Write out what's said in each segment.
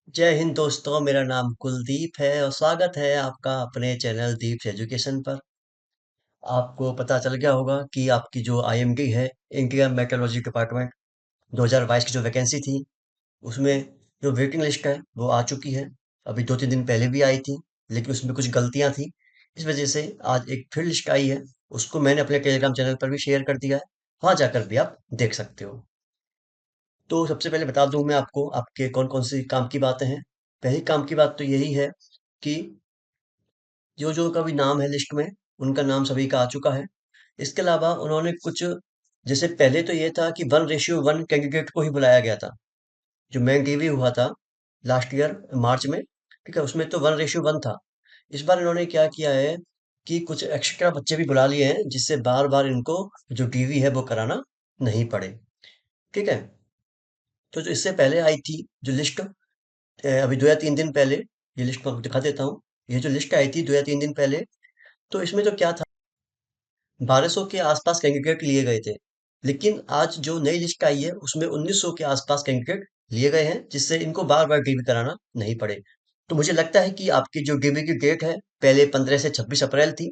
जय हिंद दोस्तों, मेरा नाम कुलदीप है और स्वागत है आपका अपने चैनल दीप्स एजुकेशन पर। आपको पता चल गया होगा कि आपकी जो आईएमडी है, इंडियन मेट्रोलॉजी डिपार्टमेंट, 2022 की जो वैकेंसी थी, उसमें जो वेटिंग लिस्ट है वो आ चुकी है। अभी 2-3 दिन पहले भी आई थी, लेकिन उसमें कुछ गलतियां थी। इस वजह से आज एक फिर लिस्ट आई है। उसको मैंने अपने टेलीग्राम चैनल पर भी शेयर कर दिया है। वहां जाकर भी आप देख सकते हो। तो सबसे पहले बता दूं मैं आपको आपके कौन कौन सी काम की बातें हैं। पहली काम की बात तो यही है कि जो जो का भी नाम है लिस्ट में, उनका नाम सभी का आ चुका है। इसके अलावा उन्होंने कुछ, जैसे पहले तो ये था कि 1:1 कैंडिडेट को ही बुलाया गया था। जो मेन रिव्यू हुआ था लास्ट ईयर मार्च में, ठीक है, उसमें तो 1:1 था। इस बार इन्होंने क्या किया है कि कुछ एक्स्ट्रा बच्चे भी बुला लिए हैं, जिससे बार बार इनको जो डीवी है वो कराना नहीं पड़े। ठीक है। तो जो इससे पहले आई थी जो लिस्ट, अभी 2 या 3 दिन पहले, ये लिस्ट मैं आपको दिखा देता हूँ। ये जो लिस्ट आई थी 2 या 3 दिन पहले, तो इसमें तो क्या था, 1200 के आसपास कैंडिडेट लिए गए थे। लेकिन आज जो नई लिस्ट आई है उसमें 1900 के आसपास कैंडिडेट लिए गए हैं, जिससे इनको बार बार डीवी कराना नहीं पड़े। तो मुझे लगता है कि आपकी जो डीवी की डेट है, पहले 15 से 26 अप्रैल थी।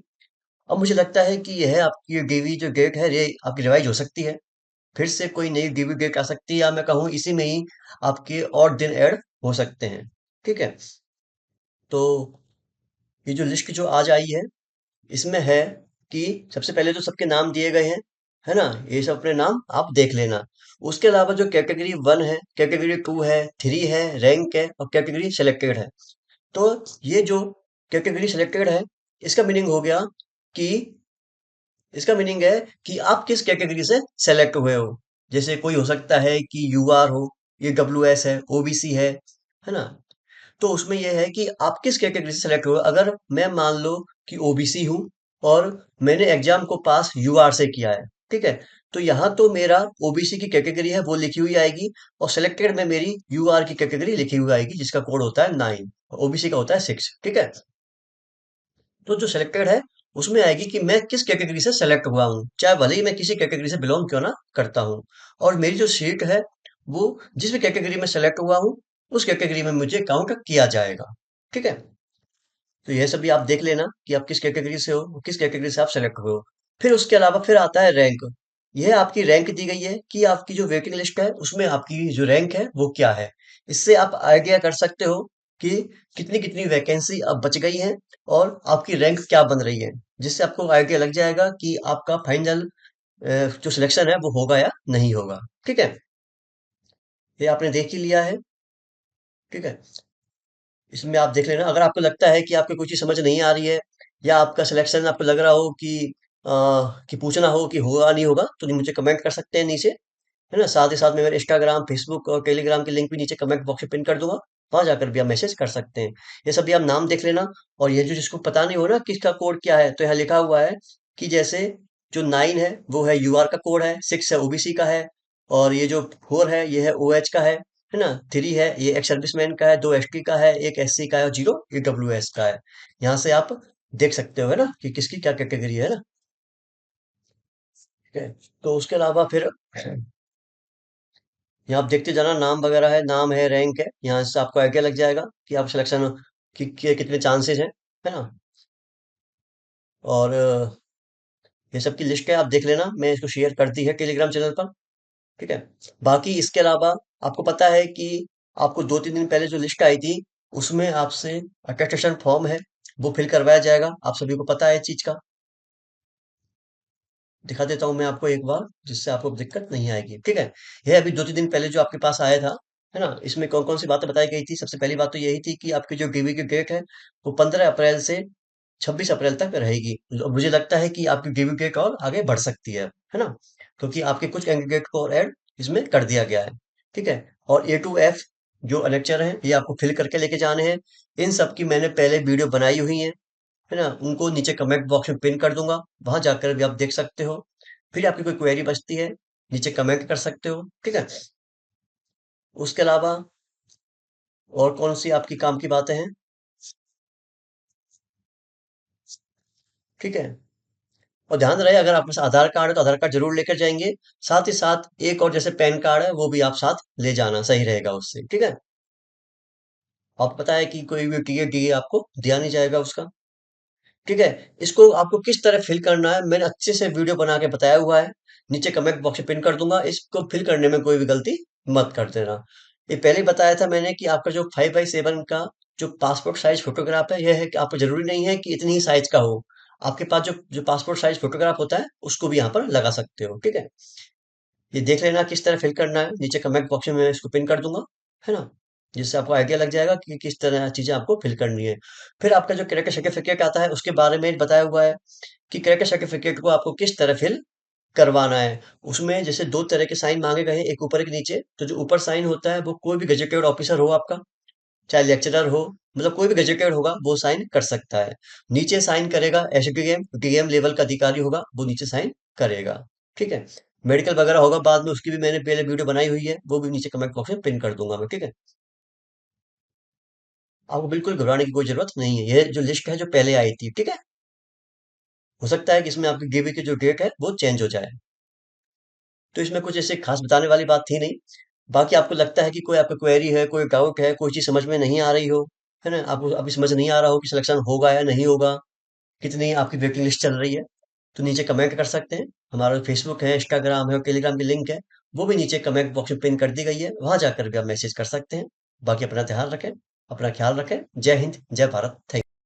अब मुझे लगता है कि यह आपकी डीवी जो डेट है ये आपकी रिवाइज हो सकती है। फिर से कोई नई डीवी डेट आ सकती है, या मैं कहूँ इसी में ही आपके और दिन ऐड हो सकते हैं। ठीक है। तो ये जो लिस्ट जो आज आई है, इसमें है कि सबसे पहले तो सबके नाम दिए गए हैं, है ना। ये सब अपने नाम आप देख लेना। उसके अलावा जो कैटेगरी 1 है, कैटेगरी 2 है, 3 है, रैंक है और कैटेगरी सिलेक्टेड है। तो ये जो कैटेगरी सिलेक्टेड है, इसका मीनिंग हो गया कि इसका मीनिंग है कि आप किस कैटेगरी से सेलेक्ट हुए हो। जैसे कोई हो सकता है कि यूआर हो, ये डब्ल्यूएस है, ओबीसी है ना। तो उसमें यह है कि आप किस कैटेगरी से सेलेक्ट हुए। अगर मैं मान लो कि ओबीसी हूँ और मैंने एग्जाम को पास यूआर से किया है, ठीक है, तो यहाँ तो मेरा ओबीसी की कैटेगरी है वो लिखी हुई आएगी, और सिलेक्टेड में मेरी यूआर की कैटेगरी लिखी हुई आएगी, जिसका कोड होता है 9, ओबीसी का होता है 6। ठीक है। तो जो सिलेक्टेड है उसमें आएगी कि मैं किस कैटेगरी से सेलेक्ट हुआ हूँ, चाहे भले ही मैं किसी कैटेगरी से बिलोंग क्यों ना करता हूँ। और मेरी जो सीट है वो जिस भी कैटेगरी में सेलेक्ट हुआ हूँ, उस कैटेगरी में मुझे काउंट किया जाएगा। ठीक है। तो यह सभी आप देख लेना कि आप किस कैटेगरी से हो, किस कैटेगरी से आप सेलेक्ट हुए हो। फिर उसके अलावा फिर आता है रैंक। यह आपकी रैंक दी गई है कि आपकी जो वेटिंग लिस्ट है उसमें आपकी जो रैंक है वो क्या है। इससे आप आइडिया कर सकते हो कि कितनी कितनी वैकेंसी अब बच गई है और आपकी रैंक क्या बन रही है, जिससे आपको आइडिया लग जाएगा कि आपका फाइनल जो सिलेक्शन है वो होगा या नहीं होगा। ठीक है। ये आपने देख ही लिया है। ठीक है। इसमें आप देख लेना, अगर आपको लगता है कि आपको कोई चीज़ समझ नहीं आ रही है, या आपका सिलेक्शन आपको लग रहा हो अ, कि पूछना हो कि होगा नहीं होगा, तो मुझे कमेंट कर सकते हैं नीचे, है ना। साथ ही साथ में मेरे इंस्टाग्राम, फेसबुक और टेलीग्राम की लिंक भी नीचे कमेंट बॉक्स में पिन कर दूंगा। वहां जाकर भी आप मैसेज कर सकते हैं। ये सभी आप नाम देख लेना। और ये जो जिसको पता नहीं हो ना किसका कोड क्या है, तो यहाँ लिखा हुआ है कि जैसे जो 9 है वो है यूआर का कोड है, 6 है ओबीसी का है, और ये जो 4 है ये है ओएच का है ना। 3 है ये एक्स सर्विसमैन का है, 2 एसटी का है, एक एससी का है और 0 ईडब्ल्यूएस का है। यहाँ से आप देख सकते हो, है ना, कि किसकी क्या कैटेगरी है ना। ठीक है। तो उसके अलावा फिर यहाँ आप देखते जाना, नाम वगैरह है, नाम है, रैंक है, यहाँ से आपको आइडिया लग जाएगा कि आप सिलेक्शन के कितने चांसेस हैं, है ना। और ये सब की लिस्ट है, आप देख लेना, मैं इसको शेयर कर दी है टेलीग्राम चैनल पर। ठीक है। बाकी इसके अलावा आपको पता है कि आपको 2-3 दिन पहले जो लिस्ट आई थी, उसमें आपसे अटेस्टेशन फॉर्म है वो फिल करवाया जाएगा। आप सभी को पता है इस चीज का। दिखा देता हूँ मैं आपको एक बार, जिससे आपको दिक्कत नहीं आएगी। ठीक है। यह अभी 2-3 दिन पहले जो आपके पास आया था, है ना, इसमें कौन कौन सी बातें बताई गई थी। सबसे पहली बात तो यही थी कि आपकी जो डीवी की डेट है वो 15 अप्रैल से 26 अप्रैल तक रहेगी। मुझे लगता है कि आपकी डीवी डेट और आगे बढ़ सकती है ना, क्योंकि आपके कुछ कैंडिडेट को और ऐड इसमें कर दिया गया है। ठीक है। और A to F जो लेक्चर हैं ये आपको फिल करके लेके जाने हैं। इन सब की मैंने पहले वीडियो बनाई हुई है ना, उनको नीचे कमेंट बॉक्स में पिन कर दूंगा, वहां जाकर भी आप देख सकते हो। फिर आपकी कोई क्वेरी बचती है, नीचे कमेंट कर सकते हो। ठीक है। उसके अलावा और कौन सी आपकी काम की बातें हैं। ठीक है। और ध्यान रहे, अगर आपके पास आधार कार्ड है तो आधार कार्ड जरूर लेकर जाएंगे। साथ ही साथ एक और जैसे पैन कार्ड है वो भी आप साथ ले जाना, सही रहेगा उससे। ठीक है। आपको पता है कि कोई भी टिकट दिए आपको दिया नहीं जाएगा उसका। ठीक है। इसको आपको किस तरह फिल करना है मैंने अच्छे से वीडियो बना के बताया हुआ है। नीचे कमेंट बॉक्स में पिन कर दूंगा। इसको फिल करने में कोई भी गलती मत कर देना। ये पहले ही बताया था मैंने कि आपका जो 5x7 का जो पासपोर्ट साइज फोटोग्राफ है, यह है कि आपको जरूरी नहीं है कि इतनी ही साइज का हो। आपके पास जो जो पासपोर्ट साइज फोटोग्राफ होता है उसको भी यहाँ पर लगा सकते हो। ठीक है। ये देख लेना किस तरह फिल करना है। नीचे कमेंट बॉक्स में मैं इसको पिन कर दूंगा, है ना। जिससे आपको आइडिया लग जाएगा कि किस तरह चीजें आपको फिल करनी है। फिर आपका जो कैरेक्टर सर्टिफिकेट आता है उसके बारे में बताया हुआ है कि कैरेक्टर सर्टिफिकेट को आपको किस तरह फिल करवाना है। उसमें जैसे दो तरह के साइन मांगे गए हैं, एक ऊपर एक नीचे। तो जो ऊपर साइन होता है वो कोई भी गजेटेड ऑफिसर हो आपका, चाहे लेक्चरर हो, मतलब कोई भी गजेटेड होगा वो साइन कर सकता है। नीचे साइन करेगा एसडीएम डीएम लेवल का अधिकारी होगा, वो नीचे साइन करेगा। ठीक है। मेडिकल वगैरह होगा बाद में, उसकी भी मैंने पहले वीडियो बनाई हुई है, वो भी नीचे कमेंट बॉक्स में पिन कर दूंगा मैं। ठीक है। आपको बिल्कुल घबराने की कोई जरूरत नहीं है। ये जो लिस्ट है जो पहले आई थी। ठीक है। हो सकता है कि इसमें आपकी डीबी की जो डेट है वो चेंज हो जाए। तो इसमें कुछ ऐसे खास बताने वाली बात थी नहीं। बाकी आपको लगता है कि कोई आपका क्वेरी है, कोई डाउट है, कोई चीज समझ में नहीं आ रही हो, है ना, आपको अभी समझ नहीं आ रहा हो कि सिलेक्शन होगा या नहीं होगा, कितनी आपकी वेटिंग लिस्ट चल रही है, तो नीचे कमेंट कर सकते हैं। हमारा फेसबुक है, इंस्टाग्राम है और टेलीग्राम की लिंक है, वो भी नीचे कमेंट बॉक्स में पिन कर दी गई है, वहां जाकर भी आप मैसेज कर सकते हैं। बाकी अपना ध्यान रखें, अपना ख्याल रखें। जय हिंद, जय भारत। थैंक